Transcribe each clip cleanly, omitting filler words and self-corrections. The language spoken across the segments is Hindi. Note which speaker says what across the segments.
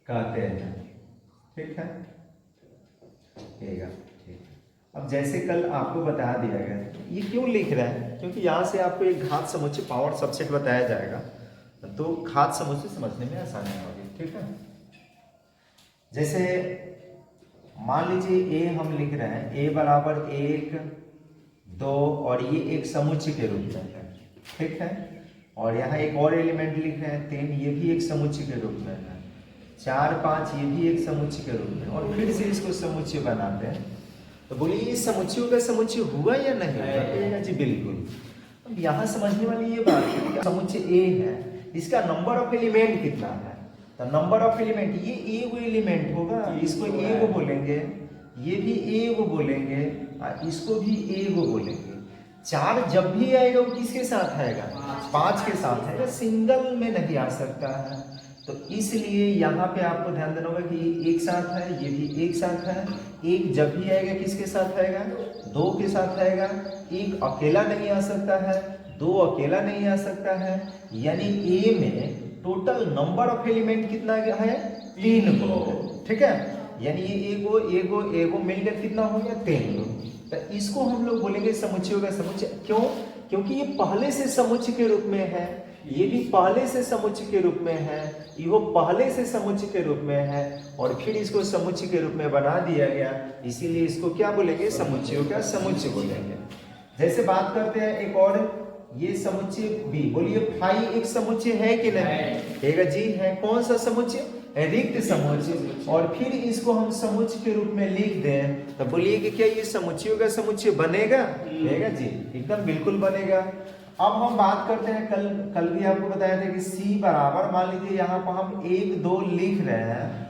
Speaker 1: कहते हैं। ठीक है, ठीक है। अब जैसे कल आपको बता दिया गया, ये क्यों लिख रहा है, क्योंकि यहाँ से आपको एक घात समुच्चय पावर सबसेट बताया जाएगा, तो घात समुच्चय समझने में आसानी होगी। ठीक है, जैसे मान लीजिए ए हम लिख रहे हैं, ए बराबर 1 2 और ये एक समुच्चय के रूप में है। ठीक है, और यहाँ एक और एलिमेंट लिख रहे हैं 3, ये भी एक समुच्चय के रूप में है। 4 5 ये भी एक समुच्चय के रूप में, और फिर से इसको समुच्चय बनाते हैं। तो बोलिए ये समुच्चयों का समुच्चय हुआ या नहीं हुआ? जी बिल्कुल। अब यहाँ समझने वाली ये बात है कि समुच्चय ए है, इसका नंबर ऑफ एलिमेंट कितना है? तो नंबर ऑफ एलिमेंट, ये ए वो एलिमेंट होगा, इसको ए वो बोलेंगे, ये भी ए वो बोलेंगे, और इसको भी ए वो बोलेंगे। 4 जब भी आएगा वो किसके साथ आएगा? 5 के साथ आएगा, सिंगल में नहीं आ सकता है। तो इसलिए यहाँ पे आपको ध्यान देना होगा कि ये एक साथ है, ये भी एक साथ है। एक जब भी आएगा किसके साथ आएगा? 2 के साथ आएगा। एक अकेला नहीं आ सकता है, 2 अकेला नहीं आ सकता है। यानी ए में टोटल नंबर ऑफ एलिमेंट कितना है? 3 को। ठीक है, यानी ये एगो मिलकर कितना हो गया? 3 को। तो इसको हम लोग बोलेंगे समुच्चयों का समुच्चय। क्यों? क्योंकि ये पहले से समुच्चय के रूप में है, ये भी पहले से समुच्चय के रूप में है, ये पहले से समुच्चय के रूप में है, और फिर इसको समुच्चय के रूप में बना दिया गया, इसीलिए इसको क्या बोलेंगे? समुच्चयों का समुच्चय बोलेंगे। जैसे बात करते हैं एक और, ये समुच्चय बी, बोलिए फाई एक समुच्चय है कि नहीं? कहेगा जी है। कौन सा समुच्चय? रिक्त समुच्चय। और फिर इसको हम समुच्चय के रूप में लिख दें तो बोलिए कि क्या ये समुच्चयों का समुच्चय बनेगा? कहेगा जी एकदम बिल्कुल बनेगा। अब हम बात करते हैं, कल भी आपको बताया था कि सी बराबर, मान लीजिए यहाँ पर हम 1 2 लिख रहे हैं,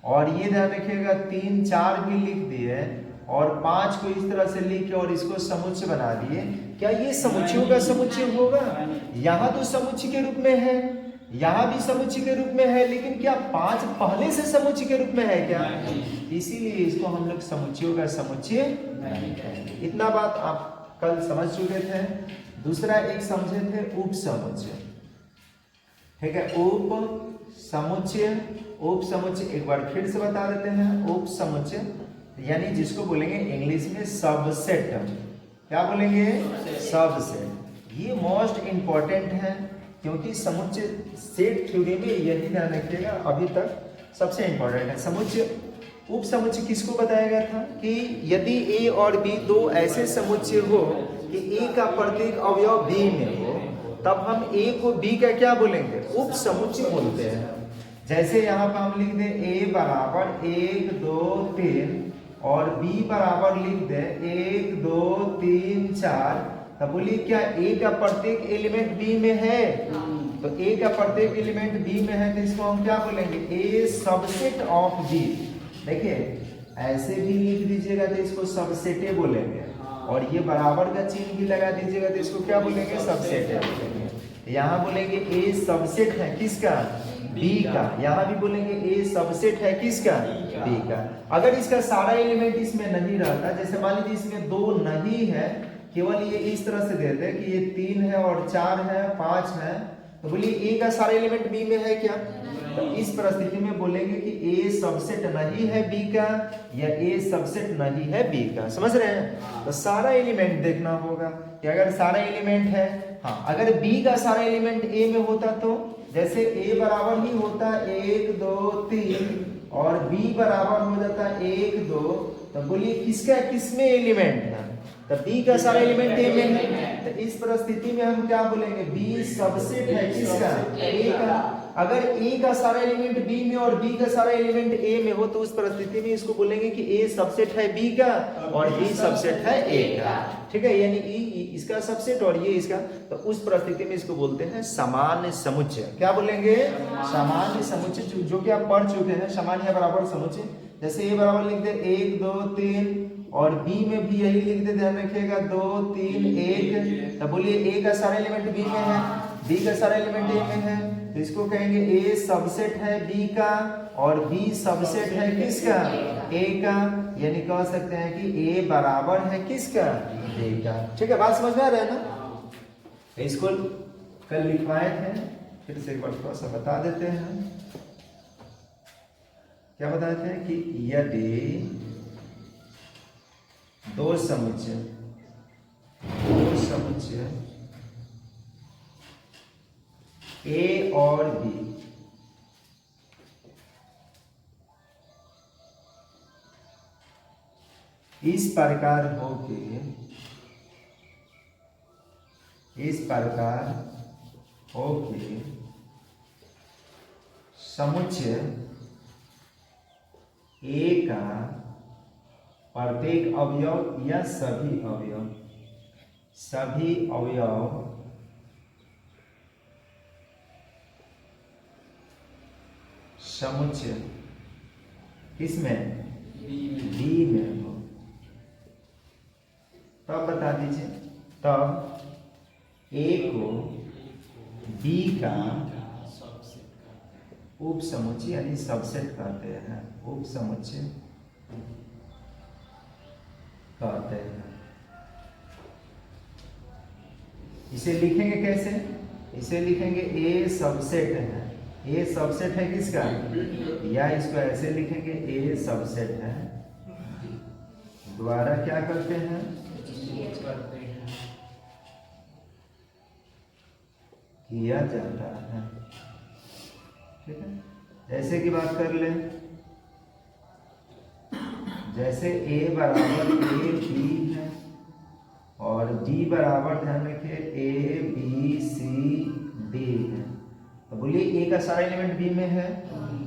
Speaker 1: और ये ध्यान रखिएगा 3 4 भी लिख दिए, और 5 को इस तरह से लिख के और इसको समुच्चय बना दिए। क्या ये समुच्चयों का समुच्चय होगा? यहाँ तो समुच्चय के रूप में है, यहाँ भी समुच्चय के रूप में है, लेकिन क्या 5 पहले से समुच्चय के रूप में है क्या? इसीलिए इसको हम लोग समुच्चयों का समुच्चय नहीं कहेंगे। इतना बात आप कल समझ चुके थे। दूसरा एक समझे थे उप समुच्चय। ठीक है, उप समुच्चय, उप समुच्चय एक बार फिर से बता देते हैं। उप समुच्चय यानी जिसको बोलेंगे इंग्लिश में सबसेट। क्या बोलेंगे? सबसेट। ये मोस्ट इंपॉर्टेंट है, क्योंकि समुच्चय सेट थ्योरी में यही ध्यान रखिएगा, अभी तक सबसे इंपॉर्टेंट है समुच्चय। उप समुच्चय किसको बताया गया था कि यदि ए और बी दो ऐसे समुच्चय हो कि ए का प्रत्येक अवयव बी में हो, तब हम ए को बी का क्या बोलेंगे? उप समुच्चय बोलते हैं। जैसे यहाँ पर हम लिख दें ए बराबर 1 2 3 और बी बराबर लिख दें 1 2 3 4, तब बोलिए क्या ए का प्रत्येक एलिमेंट बी में है? तो ए का प्रत्येक एलिमेंट बी में है, तो इसको हम क्या बोलेंगे? ए सबसेट ऑफ बी। देखिए ऐसे भी लिख दीजिएगा तो इसको सबसेटे बोलेंगे, और ये बराबर का चिन्ह भी लगा दीजिएगा तो इसको क्या बोलेंगे? सबसेटे बोलेंगे। यहाँ बोलेंगे ए सबसेट है किसका? बी का। यहाँ भी बोलेंगे ए सबसेट है किसका? बी का। अगर इसका सारा एलिमेंट इसमें नहीं रहता, जैसे मान लीजिए इसमें 2 नहीं है, केवल ये इस तरह से देते हैं कि ये 3 है और 4 है 5 है, तो बोलिए ए का सारा एलिमेंट बी में है क्या? तो इस परिस्थिति में बोलेंगे कि ए सबसेट नहीं है बी का, या ए सबसेट नहीं है बी का। समझ रहे हैं? तो सारा एलिमेंट देखना होगा कि अगर सारा एलिमेंट है, हाँ अगर बी का सारा एलिमेंट ए में होता तो जैसे ए बराबर ही होता 1 2 3 और बी बराबर हो जाता 1 2, तो बोलिए किसका किसमें एलिमेंट है? तो बी का सारा एलिमेंट ए में है, तो इस परिस्थिति में हम क्या बोलेंगे? बी सबसेट है किसका? ए का। अगर ए का सारा एलिमेंट बी में और बी का सारा एलिमेंट ए में हो, तो उस परिस्थिति में इसको बोलेंगे कि ए सबसेट है बी का और बी सबसेट है ए का। ठीक है, यानी ई इसका सबसेट और ये इसका, तो उस परिस्थिति में इसको बोलते हैं सामान्य समुच्चय। क्या बोलेंगे? सामान्य समुच्चय, जो कि आप पढ़ चुके हैं, सामान्य बराबर समुच्चय। जैसे ए बराबर लिख दे 1 2 3 और बी में भी यही लिख दे, ध्यान रखिएगा 2 3 1, तो बोलिए ए का सारा एलिमेंट बी में है, बी का सारा एलिमेंट ए में है, तो इसको कहेंगे ए सबसेट है बी का और बी सबसेट है किसका? ए का। यानी कह सकते हैं कि ए बराबर है किसका? ए का। ठीक है, बात समझ में आ रहा है ना? इसको कल लिखवाए थे, फिर से एक बार थोड़ा सा बता देते हैं। क्या बताए थे कि यदि दो समुच्चय ए और बी इस प्रकार हो के समुच्चय ए का प्रत्येक अवयव या सभी अवयव समुच्चय किसमें बी में हो, तब बता दीजिए, तब ए को बी का उप समुच्चय यानी सबसेट कहते हैं, उप समुच्चय कहते हैं। इसे लिखेंगे कैसे? इसे लिखेंगे ए सबसेट है। ए सबसेट है किसका? या इसको ऐसे लिखेंगे ए सबसेट है द्वारा क्या करते हैं? किया जाता है। ठीक है, जैसे की बात कर ले, जैसे a बराबर a b है और b बराबर ध्यान रखिए a b c d है, तो बोलिए a का सारा एलिमेंट b में है,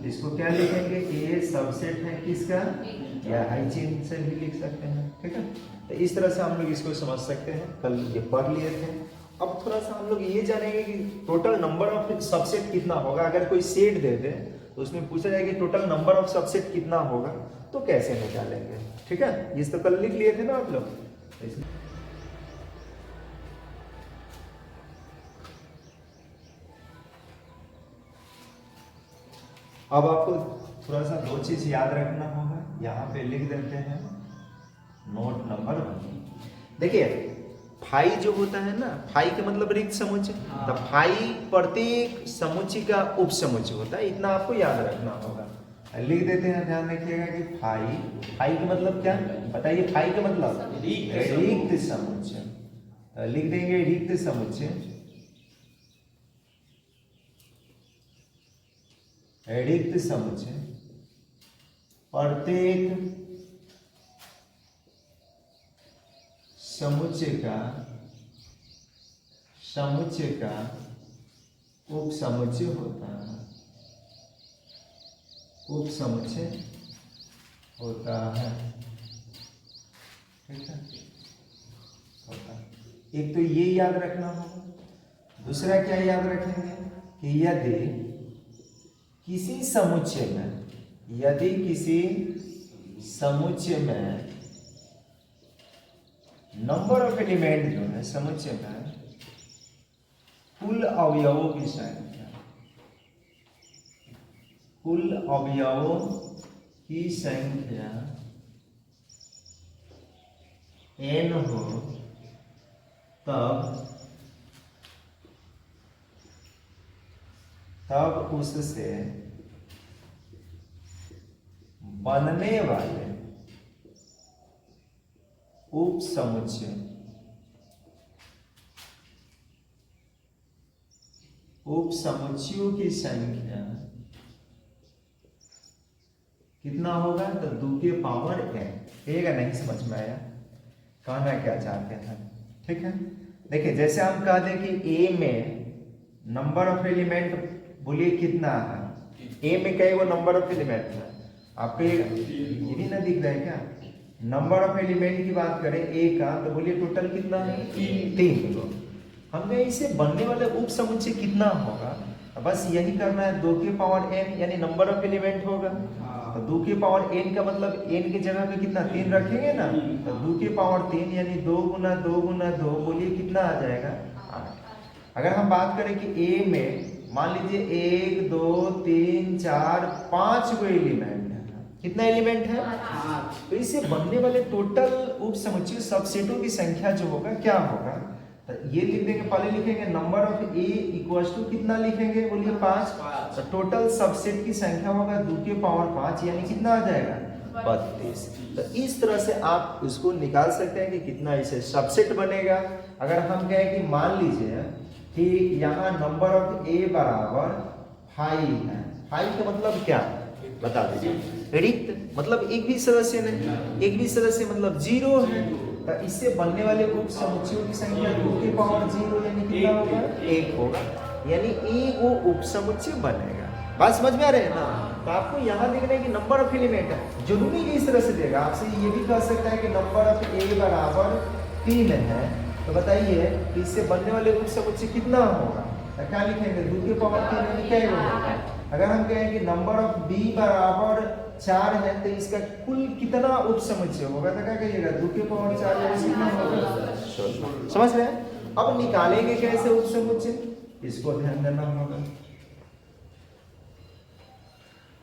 Speaker 1: इसको क्या लिखेंगे? a सबसेट है किसका? या हाई चेन से भी लिख सकते हैं। ठीक है, तो इस तरह से हम लोग इसको समझ सकते हैं। कल ये पढ़ लिए थे। अब थोड़ा सा हम लोग ये जानेंगे कि टोटल नंबर ऑफ सबसेट कितना होगा। अगर कोई सेट दे दे तो उसमें पूछा जाए कि टोटल नंबर ऑफ सबसेट कितना होगा, तो कैसे निकालेंगे। ठीक है, ये तो कल लिख लिए थे ना आप लोग। अब आपको थोड़ा सा दो चीज याद रखना होगा, यहाँ पे लिख देते हैं नोट नंबर 1। देखिए फाई जो होता है ना, फाई का मतलब रिक्त समुच्चय, तो फाई प्रत्येक समुच्चय का उप समुच्चय होता है, इतना आपको याद रखना होगा। लिख देते हैं, ध्यान रखिएगा कि फाई का मतलब क्या बताइए? फाई का मतलब रिक्त समुच्चय। लिख देंगे रिक्त समुच्चय, रिक्त समुच्चय प्रत्येक समुच्चय का उप समुच्चय होता है, उप समुच्चय होता है। ठीक है, होता है। एक तो ये याद रखना होगा, दूसरा क्या याद रखेंगे कि यदि किसी समुच्चय में नंबर ऑफ एलिमेंट जो है समुच्चय में कुल अवयवों की संख्या n हो, तब उससे बनने वाले उप समुच्चयों की संख्या कितना होगा? तो 2 के पावर n। ठीक है, नहीं समझ में आया कहना क्या चाहते हैं? ठीक है, देखिए जैसे हम कह दें कि a में नंबर ऑफ एलिमेंट बोलिए कितना है? a में कई वो नंबर ऑफ एलिमेंट है आपको ये भी ना दिख रहा है क्या? नंबर ऑफ एलिमेंट की बात करें a का, तो बोलिए टोटल कितना है? 3। हमने इसे बनने वाले उप समुच्चय कितना होगा? बस यही करना है, 2 के पावर n यानी नंबर ऑफ एलिमेंट होगा। तो 2 के पावर n का मतलब n की जगह पे कितना 3 रखेंगे ना, तो 2 के पावर 3 यानी 2 गुना 2 गुना 2 बोलिए कितना आ जाएगा? 8। अगर हम बात करें कि a में मान लीजिए 1 2 3 4 5 को एलिमेंट है, कितना एलिमेंट है? 8। तो इसे बनने वाले टोटल उप समुच्चय सबसेटों की संख्या जो होगा क्या होगा? तो ये लिख देंगे, पहले लिखेंगे number of A equals to कितना लिखेंगे, बोलिए 5। तो टोटल सबसेट की संख्या होगा 2 की पावर 5, यानी कितना आ जाएगा 32। तो इस तरह से आप उसको निकाल सकते हैं कि कितना इसे सबसेट बनेगा। अगर हम कहें कि मान लीजिए कि यहाँ नंबर ऑफ ए बराबर 5 है, 5 का मतलब क्या बता दीजिए, रिक्त मतलब एक भी सदस्य नहीं, एक भी सदस्य मतलब 0 है। तो इससे बनने वाले उप समुच्चयों की संख्या 2 की पावर 0 यानी कितना होगा, 1 होगा, यानी एक वो उप समुच्चय बनेगा। बात समझ में आ रहे हैं ना। तो आपको यहाँ देखना है कि नंबर ऑफ एलिमेंट है, जरूरी नहीं इस तरह से देगा, आपसे ये भी कह सकता है कि नंबर ऑफ ए बराबर 3 है, तो बताइए कि इससे बनने वाले उप समुच्चय कितना होगा, तो क्या लिखेंगे 2 की पावर 3 यानी क्या होगा। अगर हम कहें कि नंबर ऑफ बी बराबर 4 है, तो इसका कुल कितना उप समुच्चय होगा, तो क्या कहिएगा 2 की पावर 4 यानी कितना होगा। समझ रहे हैं। अब निकालेंगे कैसे उप समुच्चय, इसको ध्यान देना होगा।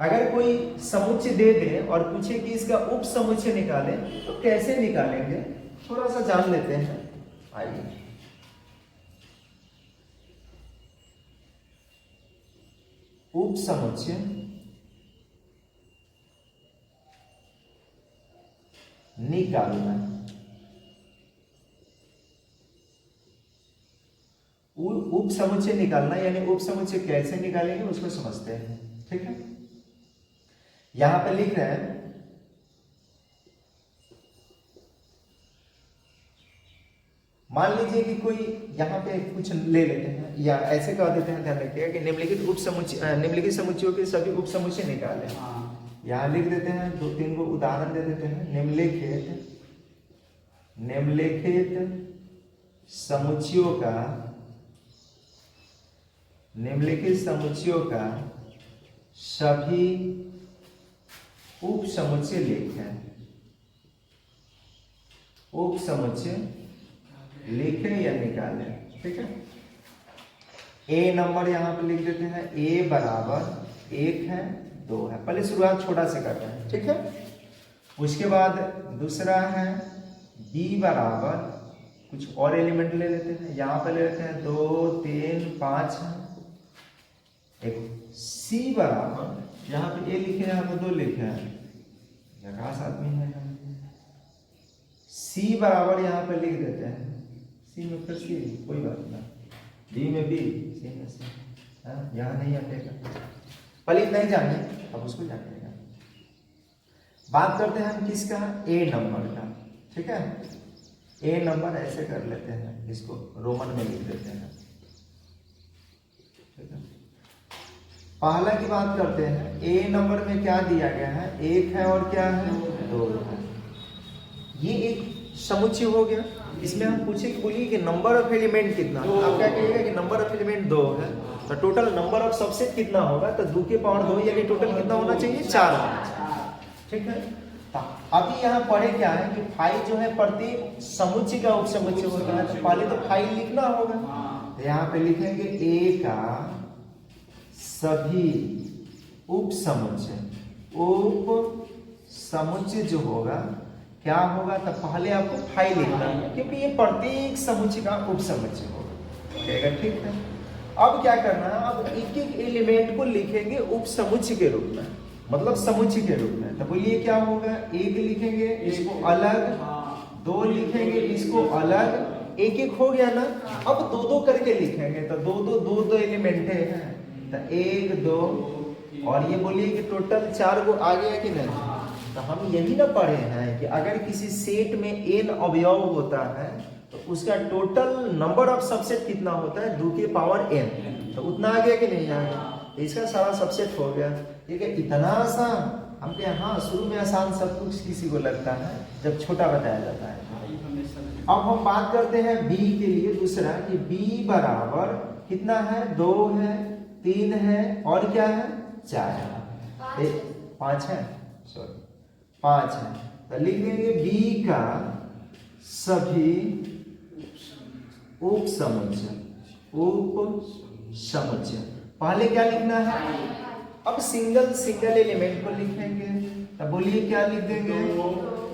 Speaker 1: अगर कोई समुच्चय दे दे और पूछे कि इसका उप समुच्चय निकालें, तो कैसे निकालेंगे थोड़ा सा जान लेते हैं। आइए, उप समुच्चय निकालना, उप समुच्चय निकालना यानी उप समुच्चय कैसे निकालेंगे उसको समझते हैं। ठीक है, यहां पे लिख रहे हैं मान लीजिए कि कोई यहाँ पे कुछ ले लेते हैं या ऐसे कह देते हैं, ध्यान रखिएगा कि निम्नलिखित उप समुच्चय निम्नलिखित समुच्चयों के सभी उप समुच्चय निकालें। यहाँ लिख देते हैं 2-3 को उदाहरण दे देते हैं। निम्नलिखित समुच्चयों का सभी उप समुच्चय लिखें। उप समुच्चय लिखें या निकालें। ठीक है, ए नंबर यहाँ पे लिख देते हैं, ए बराबर 1 है 2 है, पहले शुरुआत छोटा से करते हैं। ठीक है, उसके बाद दूसरा है बी बराबर कुछ और एलिमेंट ले लेते हैं, यहाँ पे ले लेते हैं 2 3 5 है। एक सी बराबर यहाँ पे ए लिखे हैं, यहाँ पे 2 लिखे हैं, झकास आदमी है। सी बराबर यहाँ पे लिख देते हैं, सी में फिर सी, कोई बात नहीं, बी में बी, सी में सी, यहाँ नहीं हटेगा। पहले इतना ही जानिए, अब उसको जानिएगा। बात करते हैं हम किसका, ए नंबर का। ठीक है, ए नंबर ऐसे कर लेते हैं, इसको रोमन में लिख देते हैं। ठीक है, पहला की बात करते हैं, ए नंबर में क्या दिया गया है, 1 है और क्या है 2 है। ये एक समुच्चय हो गया। इसमें हम पूछे कि बोलिए कि नंबर ऑफ एलिमेंट कितना, आप क्या कहिएगा कि नंबर ऑफ एलिमेंट 2 है, तो टोटल नंबर ऑफ सबसेट कितना होगा, तो 2 की पावर 2 यानी टोटल कितना होना चाहिए, 4 होना चाहिए। ठीक है, तो अभी यहाँ पढ़े क्या है कि 5 जो है प्रत्येक समुच्चय का उप समुच्चय होता है, तो पहले तो 5 लिखना होगा। तो यहाँ पे लिखेंगे ए का सभी उप समुच्चय जो होगा क्या होगा, तो पहले आपको 5 लिखना है, क्योंकि ये प्रत्येक समुच्चय का उप समुच्चय होगा। ठीक है, अब क्या करना है, अब एक एक एलिमेंट को लिखेंगे उप समुच्चय के रूप में, मतलब समुच्चय के रूप में। तो बोलिए क्या होगा, 1 लिखेंगे इसको अलग, 2 लिखेंगे इसको अलग, एक एक हो गया ना। अब 2-2 करके लिखेंगे, तो 2-2 एलिमेंट है, तो 1 2 और ये बोलिए कि टोटल 4 को आ गया कि नहीं। तो हम यही ना पढ़े हैं कि अगर किसी सेट में n अवयव होता है तो उसका टोटल नंबर ऑफ सबसेट कितना होता है, 2 की पावर n, तो उतना आ गया कि नहीं आ गया। तो इसका सारा सबसेट हो गया। ठीक है, इतना आसान, हम कहें हाँ शुरू में आसान सब कुछ किसी को लगता है जब छोटा बताया जाता है। अब हम बात करते हैं b के लिए दूसरा, कि b बराबर कितना है, 2 है 3 है और क्या है 4 है, 5 है, सॉरी 5 है। तो लिख देंगे b का सभी उप समुच्चय। पहले क्या लिखना है, अब सिंगल एलिमेंट को लिखेंगे। तो बोलिए क्या लिख देंगे,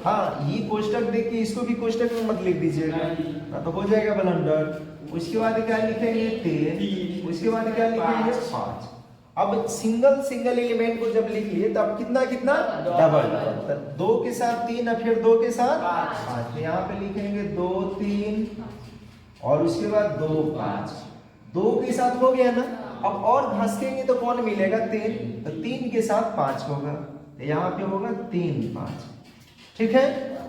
Speaker 1: हाँ, ये कोष्टक देख के इसको भी कोष्टक में मत लिख दीजिएगा ना, तो हो जाएगा ब्लंडर। उसके बाद क्या लिखेंगे 3, उसके बाद क्या लिखेंगे 5। अब सिंगल सिंगल एलिमेंट को जब लिख लिए तो अब कितना कितना डबल डबल, तो 2 के साथ 3 और फिर 2 के साथ 5, तो यहाँ पे लिखेंगे 2 3 और उसके बाद 2 5, 2 के साथ हो गया ना। अब और घसकेंगे तो कौन मिलेगा 3, तो 3 के साथ 5 होगा, तो यहाँ पे होगा 3 5, ठीक है।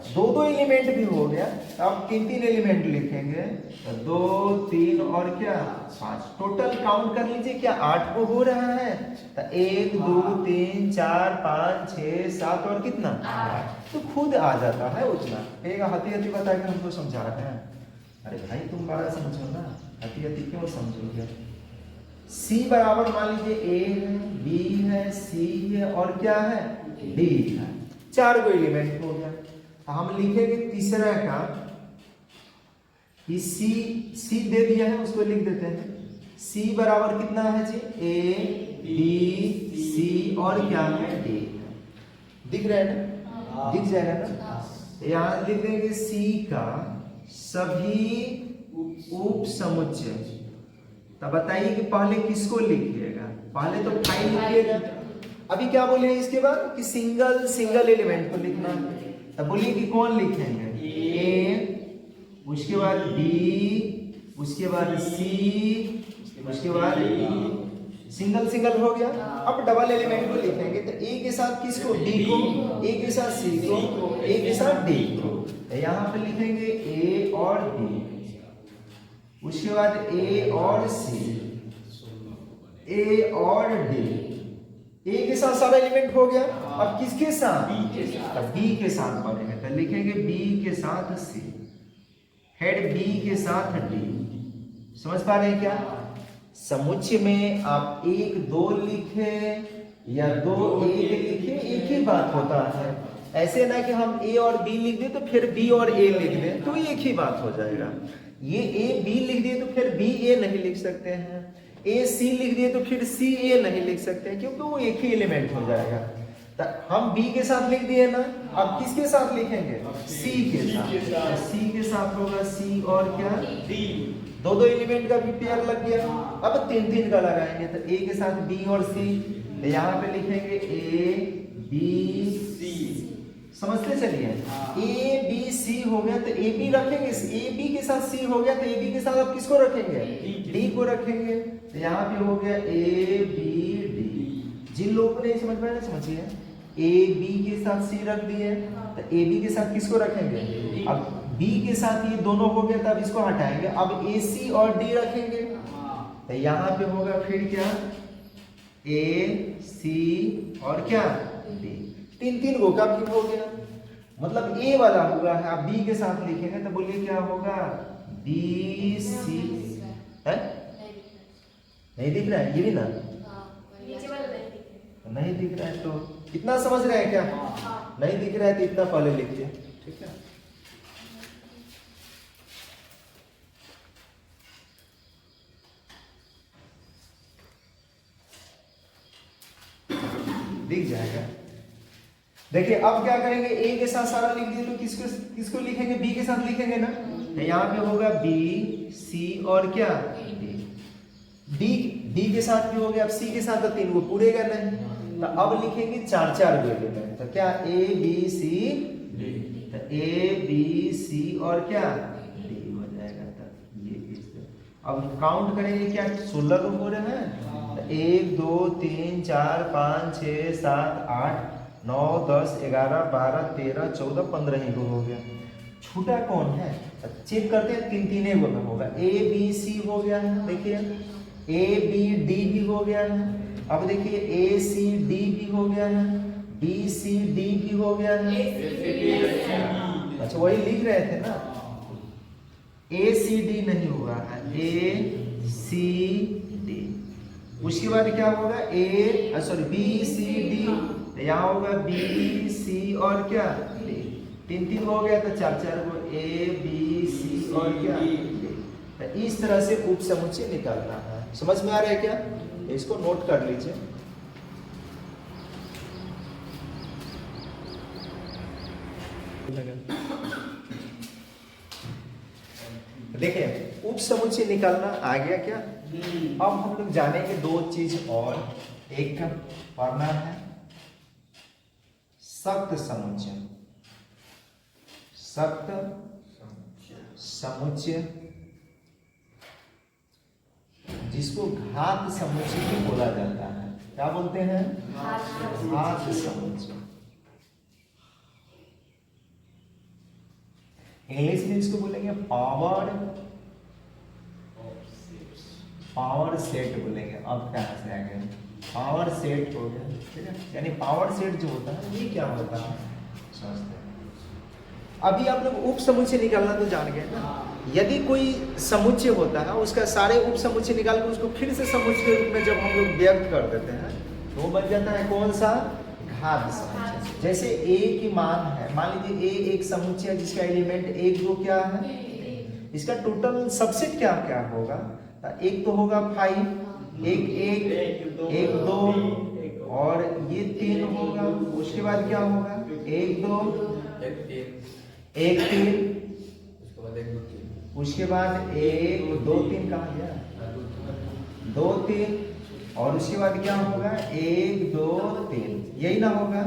Speaker 1: 2 एलिमेंट भी हो गया, तो अब 3 एलिमेंट लिखेंगे, तो 2 3 और क्या 5, टोटल काउंट कर लीजिए क्या 8 को हो रहा है, तो 1 2 3 4 5 6 7 और कितना 8, तो खुद आ जाता है उतना। एक हती हती बता के हमको समझा रहे हैं, अरे भाई तुम बड़ा समझो ना, हती हती क्यों समझोगे। C बराबर मान लीजिए A है, B है, C है और क्या है D है, 4 को एलिमेंट हो गया। हम लिखेंगे तीसरा का कि C दे दिया है, उसको लिख देते हैं। C बराबर कितना है जी A B C और क्या है D, दिख रहा है ना, दिख जाएगा ना। यहाँ लिख देंगे C का सभी उप समुच्चय। तब बताइए कि पहले किसको लिखिएगा, पहले तो फाइल लिखिएगा। अभी क्या बोले इसके बाद कि सिंगल सिंगल एलिमेंट को लिखना, तब बोलिए कि कौन लिखेंगे A, उसके बाद B, उसके बाद C, उसके बाद D, सिंगल सिंगल हो गया। अब डबल एलिमेंट को लिखेंगे, तो A के साथ किसको D को, A के साथ C को, A के साथ D को, तो यहाँ पे लिखेंगे A और D, उसके बाद A और C, A और D, A के साथ सारा एलिमेंट हो गया। अब किसके साथ B के साथ पढ़ेंगे, तो लिखेंगे B के साथ C, हेड B के साथ D। समझ पा रहे हैं क्या, समुच्चय में आप 1 2 लिखे या 2 1 लिखे एक ही बात होता है। ऐसे ना कि हम A और B लिख दें तो फिर B और A लिख दें, तो एक ही बात हो जाएगा। ये A B लिख दिए तो फिर B A नहीं लिख सकते हैं, A C लिख दिए तो फिर C A नहीं लिख सकते हैं, क्योंकि वो एक ही एलिमेंट हो जाएगा। तो हम B के साथ लिख दिए ना, अब किसके साथ लिखेंगे C के साथ, तो C के साथ होगा C और क्या D, 2 एलिमेंट का भी पेयर लग गया। अब 3 का लगाएंगे, तो A के साथ B और C, तो यहाँ पे लिखेंगे A B C। समझते चलिए, A B C हो गया तो A B रखेंगे, A B के साथ C हो गया तो A B के साथ अब किसको रखेंगे D को रखेंगे, तो यहाँ पे हो गया A B D। जिन लोगों को नहीं समझ में आया समझिए, A B के साथ C रख दिए, तो A B के साथ किसको रखेंगे, अब B के साथ ये दोनों हो गया, तब इसको हटाएंगे, अब A C और D रखेंगे, तो यहाँ पे होगा फिर क्या A C और क्या D, 3 गो का भी हो गया। मतलब A वाला हुआ है, आप B के साथ लिखेंगे तो बोलिए क्या होगा B C है, नहीं दिख रहा है ये भी ना, नहीं दिख रहा है, तो इतना समझ रहे हैं क्या, नहीं दिख रहा है तो इतना पहले लिखिए, ठीक है। दिख जाएगा। देखिए अब क्या करेंगे, A के साथ सारा लिख दिए तो किसको लिखेंगे B के साथ लिखेंगे ना, तो यहाँ पे होगा B C और क्या D के साथ भी हो गया, अब C के साथ तो 3 को पूरे करना है, तो अब लिखेंगे 4 गो एलिमेंट, तो क्या A B C D, तो A B C और क्या D हो जाएगा। तो ये अब काउंट करेंगे क्या 16 को हो रहे हैं, तो 1 2 3 4 5 6 7 8 9 10 11 12 13 14 15 ही हो गया। छूटा कौन है, चेक करते हैं, 3 में होगा, A B C हो गया है, देखिए A B D भी हो गया है, अब देखिए A C D भी हो गया है, B C D भी हो गया है, अच्छा वही लिख रहे थे ना, A C D नहीं हुआ है, A C D, उसके बाद क्या होगा B C D, यहाँ होगा B C और क्या D, 3 हो गया, तो 4 को A B C और क्या D, तो इस तरह से उप समुच्चय निकालना है। समझ में आ रहा है क्या, इसको नोट कर लीजिए। देखिए उप समुच्चय निकालना आ गया क्या। अब हम लोग जानेंगे दो चीज और, एक पढ़ना है सक्त समुच्चय, सक्त समुच्चय जिसको घात समुच्चय भी बोला जाता है। क्या बोलते हैं? घात समुच्चय। इंग्लिश में इसको बोलेंगे पावर सेट बोलेंगे। अब कहां से आ गए? पावर सेट हो गया, ठीक है। यानी पावर सेट जो होता है ये क्या होता है समझते हैं। अभी आप लोग उप समुच्चय निकालना तो जान गए ना। यदि कोई समुच्चय होता है उसका सारे उप समुच्चय निकाल कर उसको फिर से समुच्चय के रूप में जब हम लोग व्यक्त कर देते हैं तो वो बन जाता है कौन सा? घात समुच्चय। जैसे a की मान है, मान लीजिए a एक समुच्चय है जिसका एलिमेंट 1 2 क्या है, इसका टोटल सबसेट क्या क्या होगा? एक तो होगा 5, एक 1 2 और ये 3 होगा। उसके बाद क्या होगा? 1 2 1 3, उसके बाद 1 2 3 कहा गया 2 3 और उसके बाद क्या होगा? 1 2 3, यही ना होगा।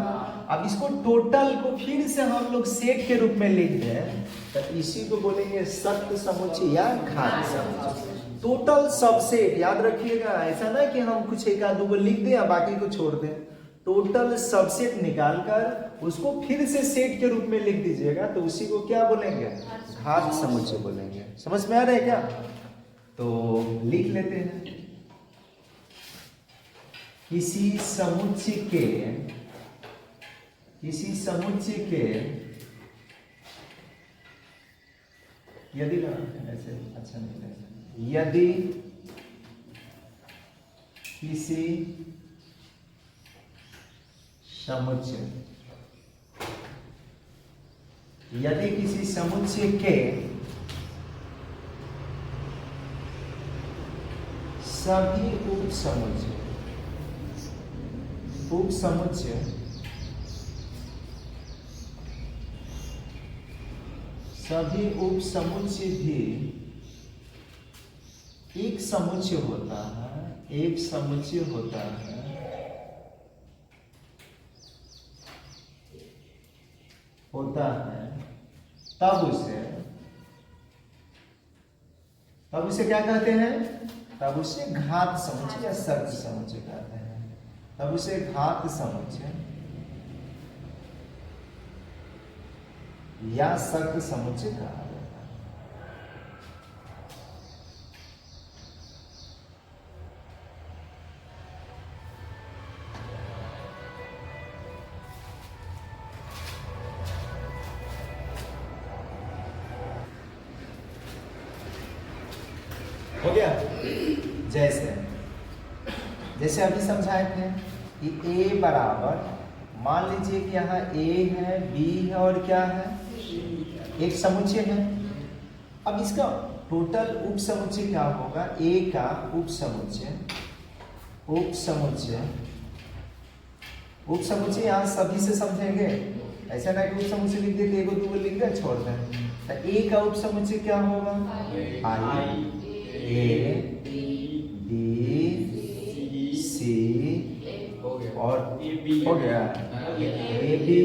Speaker 1: अब इसको टोटल को फिर से हम लोग सेट के रूप में लिख दें तो इसी को बोलेंगे सक्त समुच्चय या घात समुच्चय। टोटल सबसेट याद रखिएगा, ऐसा ना कि हम कुछ एक आध दो लिख दें या बाकी को छोड़ दें। टोटल सबसेट निकालकर उसको फिर से सेट के रूप में लिख दीजिएगा तो उसी को क्या बोलेंगे? घात समुच्चय बोलेंगे। समझ में आ रहा है क्या? तो लिख लेते हैं किसी समुच्चय के यदि ऐसे अच्छा नहीं लगेगा, यदि किसी समुच्चय के सभी उप समुच्चय भी एक समुच्चय होता है, तब उसे क्या कहते हैं? तब उसे घात समुच्चय या सक्त समुच्चय कहते हैं। तब उसे घात समुच्चय या सक्त समुच्चय कहा जाता है। हो गया? जैसे अभी समझाए थे कि a बराबर, मान लीजिए कि यहाँ a है, b है और क्या है? एक समुच्चय है। अब इसका टोटल उप समुच्चय क्या होगा? a का उप समुच्चय यहाँ सभी से समझेंगे। ऐसा ना कि उप समुच्चय लिख देते एक दो लिख दे छोड़ दें। तो a का उप समुच्चय क्या होगा? i a b c और हो गया ए बी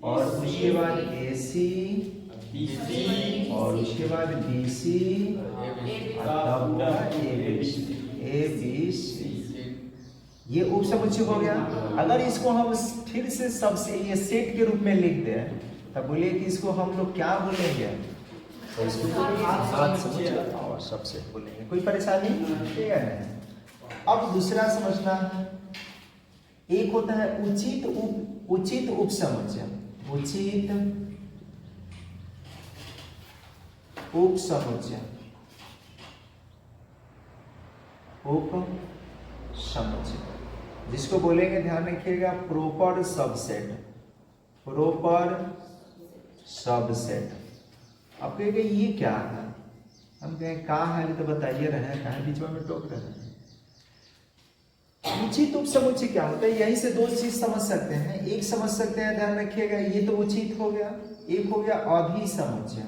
Speaker 1: और उसके बाद ए सी और उसके बाद बी सी तब होगा ए बी सी। ये उप समुच्चय हो गया। अगर इसको हम फिर से सबसे ये सेट के रूप में लिख दें तब बोलिए कि इसको हम लोग क्या बोलेंगे? तो इसको घात समुच्चय और सबसेट बोलेंगे। कोई परेशानी? ठीक है। अब दूसरा समझना है, एक होता है उचित उप समुच्चय। उप समुच्चय जिसको बोलेंगे, ध्यान रखिएगा, प्रॉपर सबसेट। आप कहेंगे ये क्या है? हम कहें कहा है तो बताइए रहे, कहा बीच में टोक रहे हैं। उचित उपसमुच्चय क्या होता है? यहीं से दो चीज समझ सकते हैं। एक समझ सकते हैं, ध्यान रखिएगा, ये तो उचित हो गया, एक हो गया अधिसमुच्चय।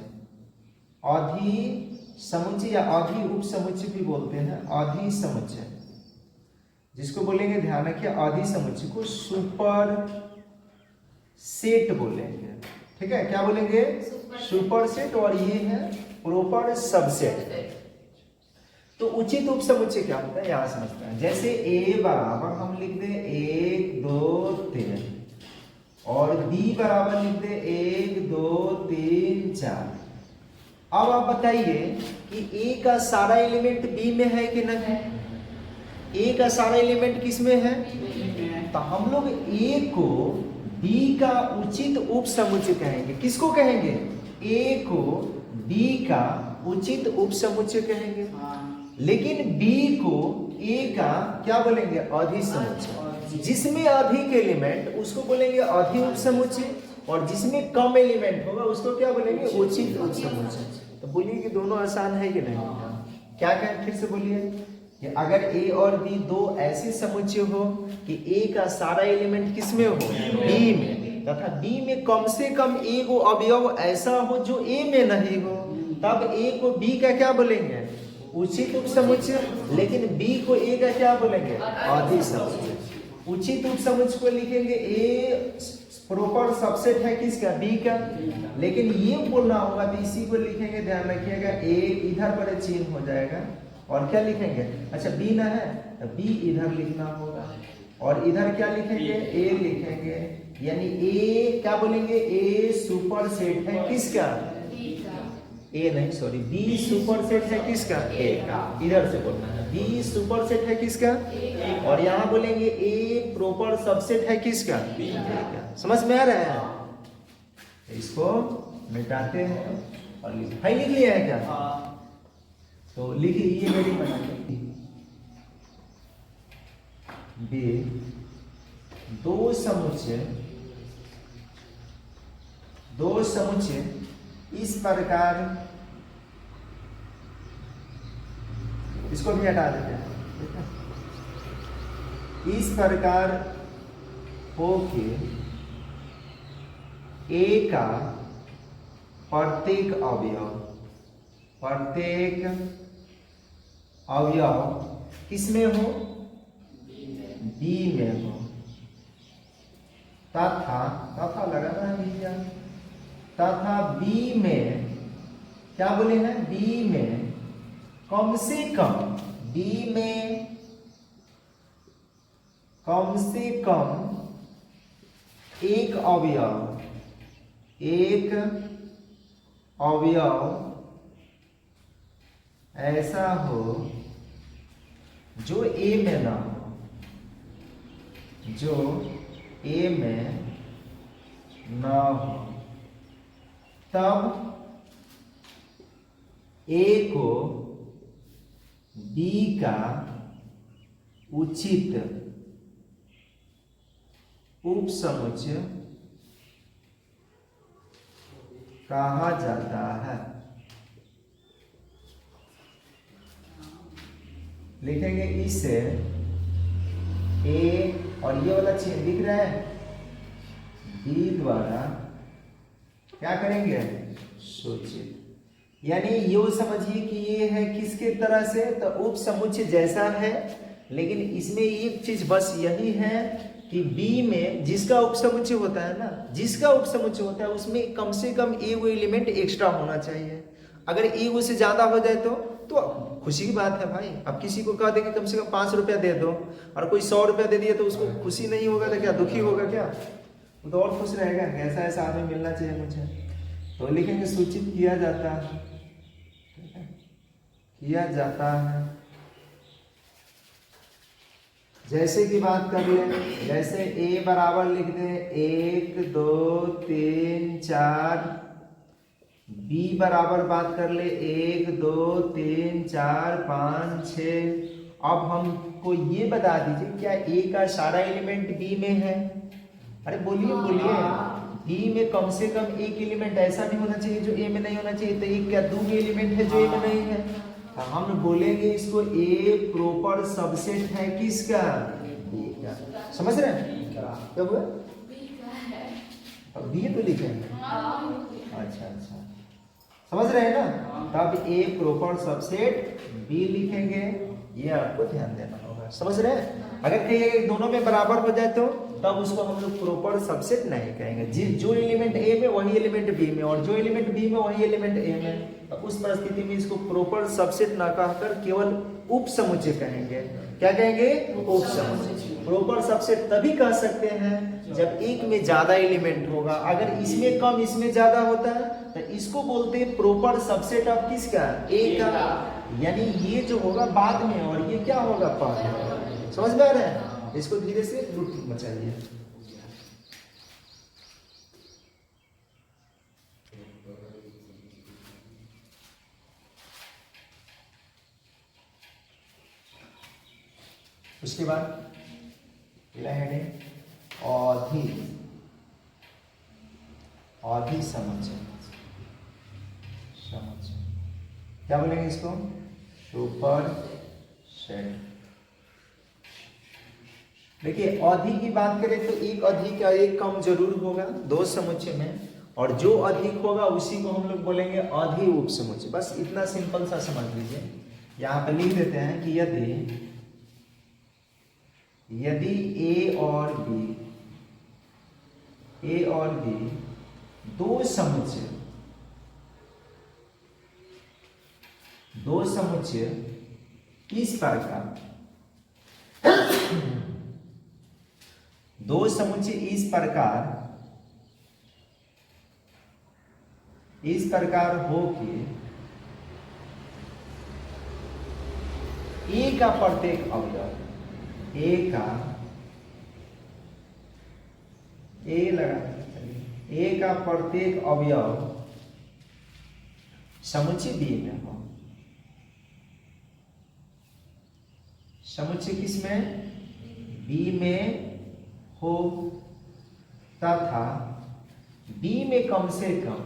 Speaker 1: अधिसमुच्चय या अधि उपसमुच्चय भी बोलते हैं, अधिसमुच्चय जिसको बोलेंगे, ध्यान रखिए, अधिसमुच्चय को सुपर सेट बोलेंगे। ठीक है, क्या बोलेंगे? Super set. और ये है प्रॉपर सबसेट। तो उचित उपसमुच्चय क्या होता है यहां समझते हैं। जैसे a बराबर हम लिख दे 1 2 3 और b बराबर लिख दे 1 2 3 4। अब आप बताइए कि a का सारा एलिमेंट b में है कि नहीं? a का सारा एलिमेंट किस में है? तो हम लोग a को b का उचित उपसमुच्चय कहेंगे। किसको कहेंगे? a को b का उचित उपसमुच्चय कहेंगे। लेकिन b को a का क्या बोलेंगे? अधिसमुच्चय। जिसमें अधिक एलिमेंट उसको बोलेंगे अधि उपसमुच्चय, और जिसमें कम एलिमेंट होगा उसको क्या बोलेंगे? उचित उपसमुच्चय। तो बोलिए कि दोनों आसान है कि नहीं? क्या कहें, फिर से बोलिए कि अगर a और b दो ऐसे समुच्चय हो कि a का सारा एलिमेंट किसमें हो? b में, तथा b में कम से कम एक अवयव ऐसा हो जो a में नहीं हो, तब a को b का क्या बोलेंगे? उचित उपसमुच्चय। लेकिन b को a का क्या बोलेंगे? अधिसमुच्चय। उचित उपसमुच्चय को लिखेंगे a प्रॉपर सबसेट है किसका? b का। लेकिन ये बोलना होगा तो इसी को लिखेंगे, ध्यान रखिएगा, a इधर पर चेंज हो जाएगा और क्या लिखेंगे? अच्छा b ना है तो b इधर लिखना होगा, और इधर क्या लिखेंगे? a लिखेंगे। यानी a क्या बोलेंगे? a सुपर सेट है किसका? ए नहीं, सॉरी, बी सुपर सेट है किसका? ए का। इधर से बोलना है, बी सुपर सेट है किसका? और यहाँ बोलेंगे ए प्रॉपर सबसेट है किसका? बी का। समझ में आ रहा है? इसको मिटाते हैं और लिख लिया है क्या? तो लिखिए, ये हेडिंग बना के बी दो समुच्चय इस प्रकार, इसको भी हटा देते हैं, इस प्रकार हो कि a का प्रत्येक अवयव किसमें हो? b में हो, तथा लगाना है भैया, तथा b में क्या बोले हैं? b में कम से कम एक अवयव ऐसा हो जो a में ना हो, तब a को b का उचित उपसमुच्चय कहा जाता है। लिखेंगे इससे a, और ये वाला चिन्ह दिख रहा है, b द्वारा क्या करेंगे? सूचित। यानी ये समझिए कि ये है किसके तरह से? तो उपसमुच्चय जैसा है, लेकिन इसमें एक चीज बस यही है कि b में जिसका उपसमुच्चय होता है ना, उसमें कम से कम एक एलिमेंट एक्स्ट्रा होना चाहिए। अगर एक से ज्यादा हो जाए तो खुशी की बात है भाई। अब किसी को कह दे कि कम से कम 5 रुपया दे दो, और कोई 100 रुपया दे दिया तो उसको खुशी नहीं होगा तो क्या दुखी होगा? क्या वो तो और खुश रहेगा। ऐसा आदमी मिलना चाहिए मुझे। तो लिखेंगे सूचित किया जाता है। जैसे कि बात कर ले, जैसे a बराबर लिख दे 1 2 3 4, b बराबर बात कर ले 1 2 3 4 5 6। अब हमको ये बता दीजिए क्या a का सारा एलिमेंट b में है? अरे बोलिए b में कम से कम एक एलिमेंट ऐसा भी होना चाहिए जो a में नहीं होना चाहिए। तो एक क्या दो एलिमेंट है जो a में नहीं है? हम बोलेंगे इसको a प्रॉपर सबसेट है किसका? समझ रहे हैं क्या हुआ? अब बी तो लिखेंगे। अच्छा अच्छा, समझ रहे हैं ना? तब ए प्रॉपर सबसेट बी लिखेंगे, ये आपको ध्यान देना होगा। समझ रहे हैं? अगर कहिएगा कि दोनों में बराबर हो जाए तो तब उसको हम लोग प्रॉपर सबसेट नहीं कहेंगे। जो एलिमेंट ए में वही एलिमेंट बी में, और जो एलिमेंट बी में वही एलिमेंट ए में, तो उस परिस्थिति में इसको प्रॉपर सबसेट ना कहकर केवल उप समुच्चय कहेंगे। क्या कहेंगे? उप समुच्चय। प्रॉपर सबसेट तभी कह सकते हैं जब एक में ज्यादा एलिमेंट होगा। अगर इसमें कम इसमें ज्यादा होता है तो इसको बोलते हैं प्रॉपर सबसेट ऑफ किसका? ए का। यानी ये जो होगा बाद में और ये क्या होगा? पहले। समझ में आ रहा है? इसको धीरे से रूट मचाइए। उसके बाद पहला हेडिंग अधि समुच्चय। क्या बोलेंगे इसको? Super set. देखिए अधि की बात करें तो एक अधि का एक कम जरूर होगा दो समुच्चय में, और जो अधिक होगा उसी को हम लोग बोलेंगे अधि उप समुच्चय। बस इतना सिंपल सा समझ लीजिए। यहाँ पे लिख देते हैं कि यदि ए और बी दो समुच्चय किस प्रकार, दो समुच्चय इस प्रकार हो कि ए का प्रत्येक अवयव, ए का प्रत्येक अवयव समुच्चय बी में हो। समुच्चय किस में? बी में हो, तथा बी में कम से कम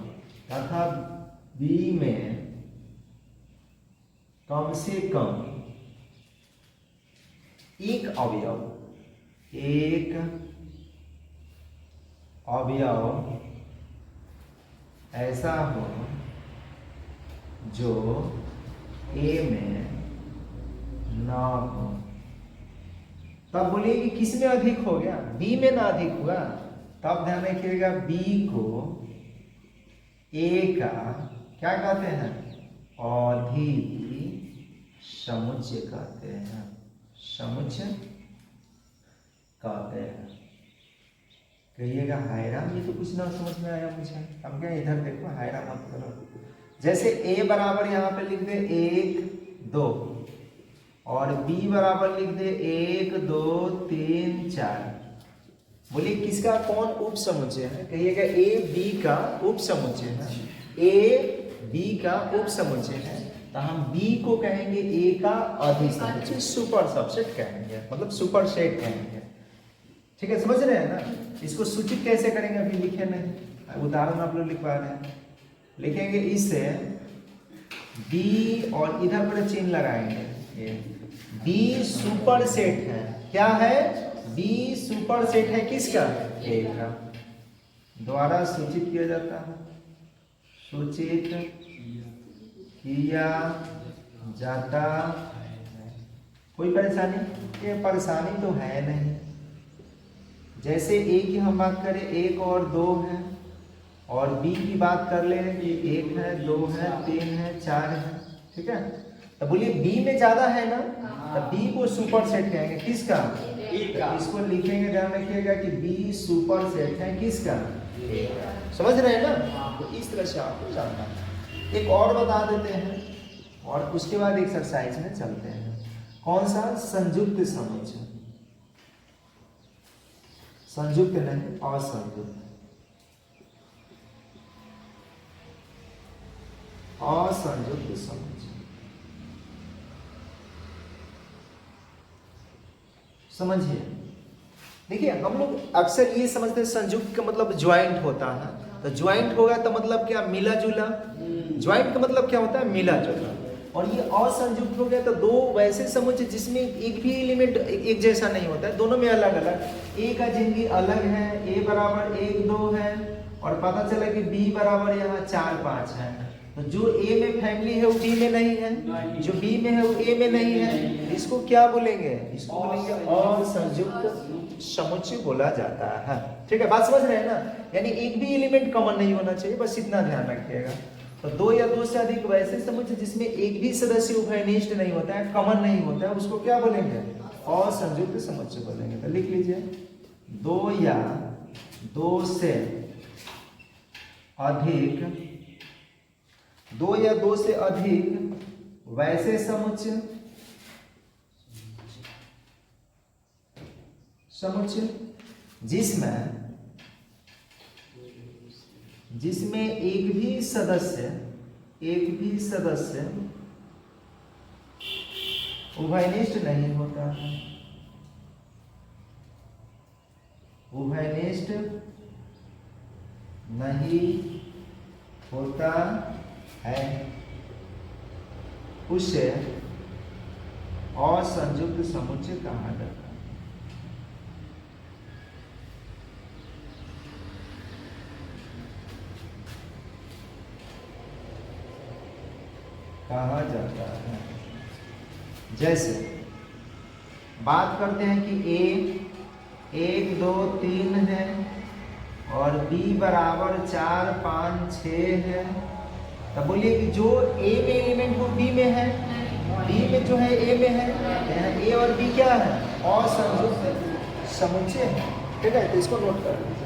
Speaker 1: एक अवयव ऐसा हो जो ए में ना हो। तब बोलिए कि किस में अधिक हो गया? बी में ना अधिक हुआ। तब ध्यान रखिएगा बी को ए का क्या कहते हैं? अधि समुच्चय कहते हैं। कहिएगा हायराम, ये तो कुछ ना समझ में आया मुझे। अब क्या इधर देखो, हायराम मत करो। जैसे ए बराबर यहाँ पे लिख दे 1 2, और बी बराबर लिख दे 1 2 3 4। बोलिए किसका कौन उप समुच्चय है? कहिएगा ए बी का उप समुच्चय है। ए बी का उप समुच्चय है, तो हम बी को कहेंगे ए का अधि समुच्चय, सुपर सबसेट कहेंगे, मतलब सुपर सेट कहेंगे। ठीक है, समझ रहे हैं ना? इसको सूचित कैसे करेंगे अभी लिखे नहीं, उदाहरण आप लोग लिखवा रहे हैं। लिखेंगे इससे बी और इधर पर चिन्ह लगाएंगे। बी सुपर सेट है। क्या है? बी सुपर सेट है किसका? ए का। द्वारा सूचित किया जाता है, सूचित किया जाता। कोई परेशानी? ये परेशानी तो है नहीं। जैसे ए की हम बात करें 1 और 2 है, और बी की बात कर ले कि 1 है 2 है 3 है 4 है। ठीक है, तो बोलिए बी में ज्यादा है ना, तो बी को सुपर सेट कहेंगे किसका? ए का। इसको लिखेंगे, ध्यान रखिएगा कि बी सुपर सेट है किसका? ए का। समझ रहे हैं ना? तो इस तरह से आपको जानना है। एक और बता देते हैं और उसके बाद एक्सरसाइज में चलते हैं। कौन सा? संयुक्त समुच्चय। संयुक्त नहीं, असंयुक्त। असंयुक्त समुच्चय। समझिए, देखिए हम लोग अक्सर ये समझते हैं संयुक्त का मतलब ज्वाइंट होता है। तो ज्वाइंट होगा तो मतलब क्या? मिला जुला। ज्वाइंट का मतलब क्या होता है? मिला जुला। और ये असंयुक्त हो गया तो दो वैसे समुच्चय जिसमें एक भी एलिमेंट एक जैसा नहीं होता है, दोनों में अलग अलग। ए का जिंदगी अलग है, ए बराबर 1 2 है, और पता चला कि बी बराबर यहाँ 4 5 है। तो जो ए में फैमिली है वो बी में नहीं है, जो बी में है वो ए में नहीं है। इसको क्या बोलेंगे? इसको बोलेंगे असंयुक्त समुच्चय बोला जाता है। ठीक है, बात समझ रहे हैं ना? यानी एक भी एलिमेंट कॉमन नहीं होना चाहिए, बस इतना ध्यान रखिएगा। तो दो या दो से अधिक वैसे समुच्चय जिसमें एक भी सदस्य उभयनिष्ठ नहीं होता है, कॉमन नहीं होता है, उसको क्या बोलेंगे? असंयुक्त समुच्चय बोलेंगे। तो लिख लीजिए, दो या दो से अधिक, दो या दो से अधिक वैसे समुच्चय जिसमें एक भी सदस्य उभयनिष्ठ नहीं होता है, उभयनिष्ठ नहीं होता है, उसे असंयुक्त समुच्चय कहा जाता है। कहा जाता है। जैसे बात करते हैं कि ए 1 2 3 है और बी बराबर 4 5 6 है, तब बोलिए कि जो ए में एलिमेंट वो बी में है, बी में जो है ए में है, ए और बी क्या है? असंयुक्त समुच्चय है। ठीक है, तो इसको नोट कर लीजिए।